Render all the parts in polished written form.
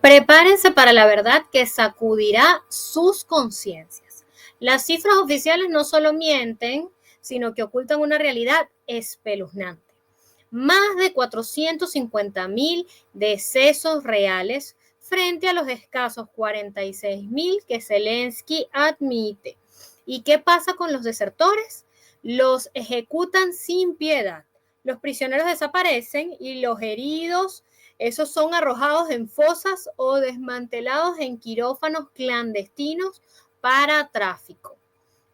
Prepárense para la verdad que sacudirá sus conciencias. Las cifras oficiales no solo mienten, sino que ocultan una realidad espeluznante. Más de 450.000 decesos reales frente a los escasos 46.000 que Zelensky admite. ¿Y qué pasa con los desertores? Los ejecutan sin piedad. Los prisioneros desaparecen y los heridos, esos son arrojados en fosas o desmantelados en quirófanos clandestinos para tráfico.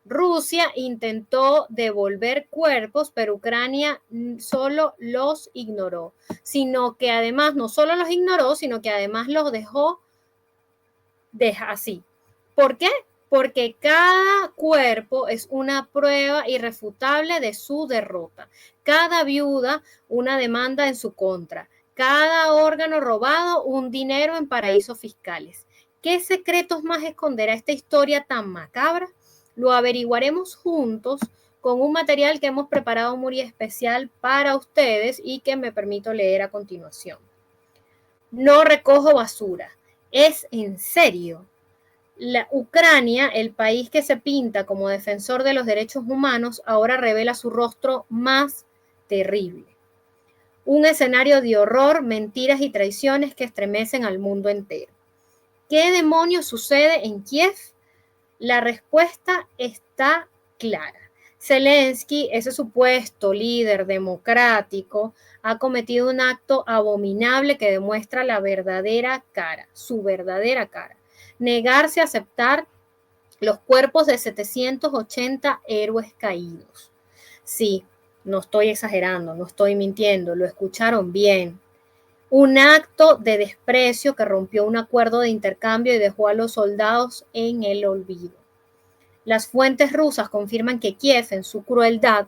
Rusia intentó devolver cuerpos, pero Ucrania solo los ignoró, sino que además no solo los ignoró, sino que además los dejó así. ¿Por qué? Porque cada cuerpo es una prueba irrefutable de su derrota. Cada viuda, una demanda en su contra. Cada órgano robado, un dinero en paraísos fiscales. ¿Qué secretos más esconderá esta historia tan macabra? Lo averiguaremos juntos con un material que hemos preparado muy especial para ustedes y que me permito leer a continuación. No recojo basura. ¿Es en serio? La Ucrania, el país que se pinta como defensor de los derechos humanos, ahora revela su rostro más terrible. Un escenario de horror, mentiras y traiciones que estremecen al mundo entero. ¿Qué demonios sucede en Kiev? La respuesta está clara. Zelensky, ese supuesto líder democrático, ha cometido un acto abominable que demuestra la verdadera cara, su verdadera cara. Negarse a aceptar los cuerpos de 780 héroes caídos. Sí, no estoy exagerando, no estoy mintiendo, lo escucharon bien. Un acto de desprecio que rompió un acuerdo de intercambio y dejó a los soldados en el olvido. Las fuentes rusas confirman que Kiev, en su crueldad,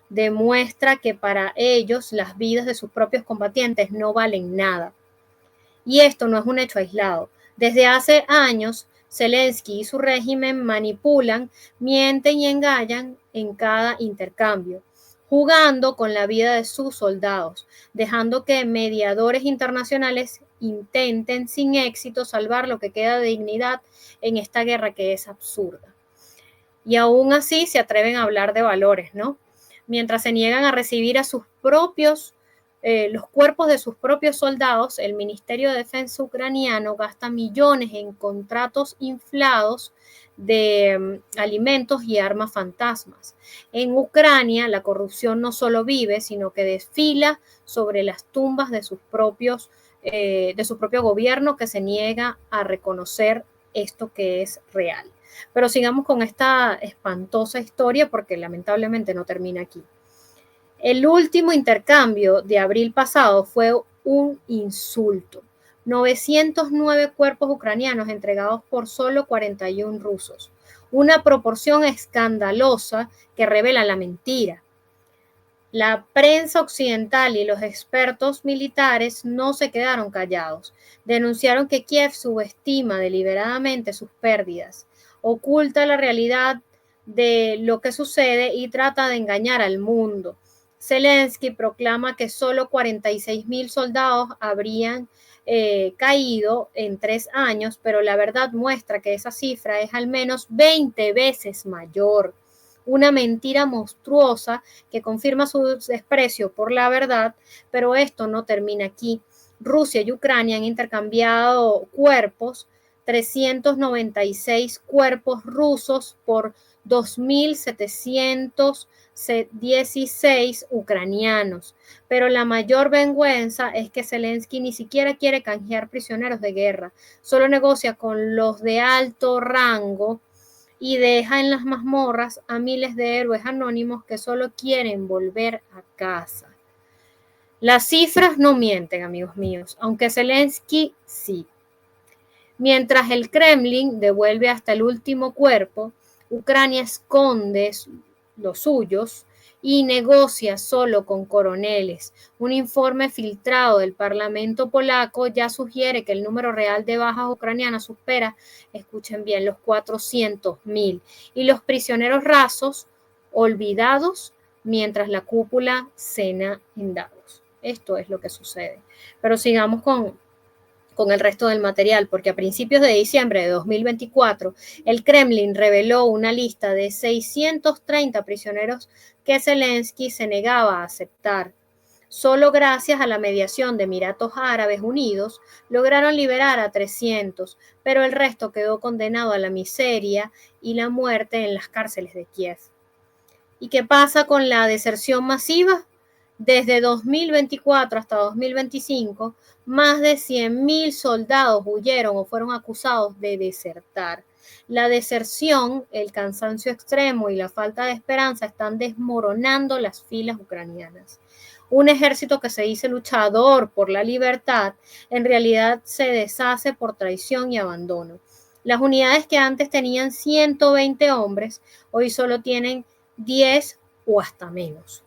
demuestra que para ellos las vidas de sus propios combatientes no valen nada. Y esto no es un hecho aislado. Desde hace años, Zelensky y su régimen manipulan, mienten y engañan en cada intercambio, jugando con la vida de sus soldados, dejando que mediadores internacionales intenten sin éxito salvar lo que queda de dignidad en esta guerra que es absurda. Y aún así se atreven a hablar de valores, ¿no? Mientras se niegan a recibir a sus propios los cuerpos de sus propios soldados, el Ministerio de Defensa ucraniano gasta millones en contratos inflados de alimentos y armas fantasmas. En Ucrania, la corrupción no solo vive, sino que desfila sobre las tumbas de su propio gobierno que se niega a reconocer esto que es real. Pero sigamos con esta espantosa historia porque lamentablemente no termina aquí. El último intercambio de abril pasado fue un insulto. 909 cuerpos ucranianos entregados por solo 41 rusos. Una proporción escandalosa que revela la mentira. La prensa occidental y los expertos militares no se quedaron callados. Denunciaron que Kiev subestima deliberadamente sus pérdidas, oculta la realidad de lo que sucede y trata de engañar al mundo. Zelensky proclama que solo 46.000 soldados habrían caído en 3 años, pero la verdad muestra que esa cifra es al menos 20 veces mayor. Una mentira monstruosa que confirma su desprecio por la verdad, pero esto no termina aquí. Rusia y Ucrania han intercambiado cuerpos, 396 cuerpos rusos por 2.716 ucranianos. Pero la mayor vergüenza es que Zelensky ni siquiera quiere canjear prisioneros de guerra, solo negocia con los de alto rango y deja en las mazmorras a miles de héroes anónimos que solo quieren volver a casa. Las cifras no mienten, amigos míos, aunque Zelensky sí. Mientras el Kremlin devuelve hasta el último cuerpo, Ucrania esconde los suyos y negocia solo con coroneles. Un informe filtrado del Parlamento polaco ya sugiere que el número real de bajas ucranianas supera, escuchen bien, los 400.000 y los prisioneros rasos olvidados mientras la cúpula cena en Davos. Esto es lo que sucede. Pero sigamos con con el resto del material, porque a principios de diciembre de 2024, el Kremlin reveló una lista de 630 prisioneros que Zelensky se negaba a aceptar. Solo gracias a la mediación de Emiratos Árabes Unidos lograron liberar a 300, pero el resto quedó condenado a la miseria y la muerte en las cárceles de Kiev. ¿Y qué pasa con la deserción masiva? Desde 2024 hasta 2025, más de 100.000 soldados huyeron o fueron acusados de desertar. La deserción, el cansancio extremo y la falta de esperanza están desmoronando las filas ucranianas. Un ejército que se dice luchador por la libertad, en realidad se deshace por traición y abandono. Las unidades que antes tenían 120 hombres, hoy solo tienen 10 o hasta menos.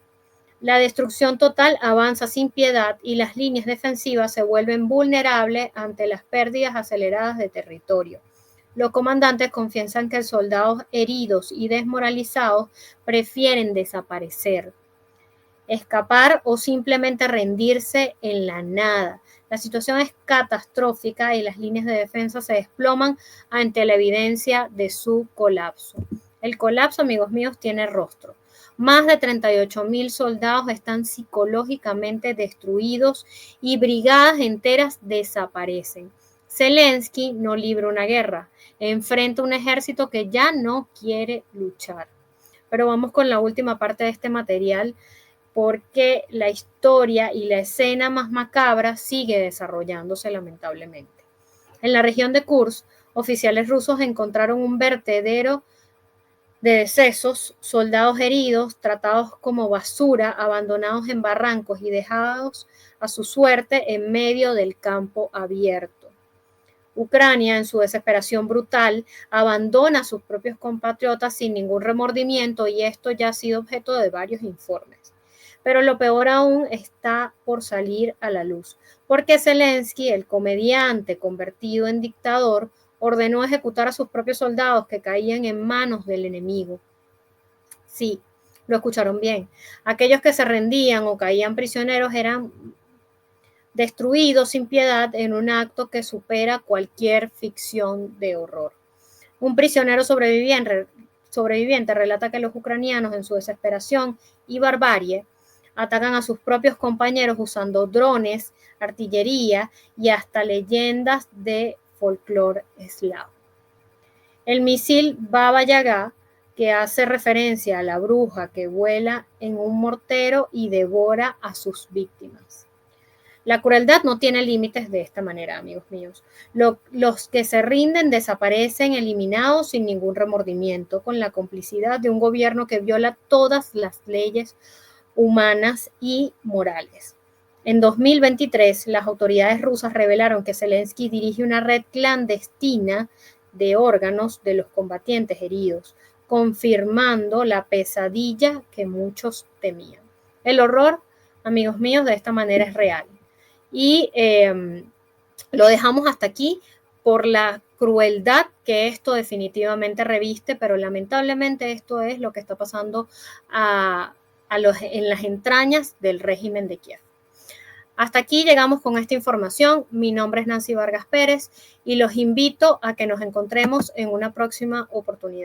La destrucción total avanza sin piedad y las líneas defensivas se vuelven vulnerables ante las pérdidas aceleradas de territorio. Los comandantes confiesan que soldados heridos y desmoralizados prefieren desaparecer, escapar o simplemente rendirse en la nada. La situación es catastrófica y las líneas de defensa se desploman ante la evidencia de su colapso. El colapso, amigos míos, tiene rostro. Más de 38.000 soldados están psicológicamente destruidos y brigadas enteras desaparecen. Zelensky no libra una guerra, enfrenta un ejército que ya no quiere luchar. Pero vamos con la última parte de este material, porque la historia y la escena más macabra sigue desarrollándose lamentablemente. En la región de Kursk, oficiales rusos encontraron un vertedero de decesos, soldados heridos, tratados como basura, abandonados en barrancos y dejados a su suerte en medio del campo abierto. Ucrania, en su desesperación brutal, abandona a sus propios compatriotas sin ningún remordimiento y esto ya ha sido objeto de varios informes. Pero lo peor aún está por salir a la luz, porque Zelensky, el comediante convertido en dictador, ordenó ejecutar a sus propios soldados que caían en manos del enemigo. Sí, lo escucharon bien. Aquellos que se rendían o caían prisioneros eran destruidos sin piedad en un acto que supera cualquier ficción de horror. Un prisionero sobreviviente relata que los ucranianos, en su desesperación y barbarie, atacan a sus propios compañeros usando drones, artillería y hasta leyendas de folclore eslavo. El misil Baba Yaga, que hace referencia a la bruja que vuela en un mortero y devora a sus víctimas. La crueldad no tiene límites de esta manera, amigos míos. Los que se rinden desaparecen eliminados sin ningún remordimiento, con la complicidad de un gobierno que viola todas las leyes humanas y morales. En 2023, las autoridades rusas revelaron que Zelensky dirige una red clandestina de órganos de los combatientes heridos, confirmando la pesadilla que muchos temían. El horror, amigos míos, de esta manera es real. Y lo dejamos hasta aquí por la crueldad que esto definitivamente reviste, pero lamentablemente esto es lo que está pasando en las entrañas del régimen de Kiev. Hasta aquí llegamos con esta información. Mi nombre es Nancy Vargas Pérez y los invito a que nos encontremos en una próxima oportunidad.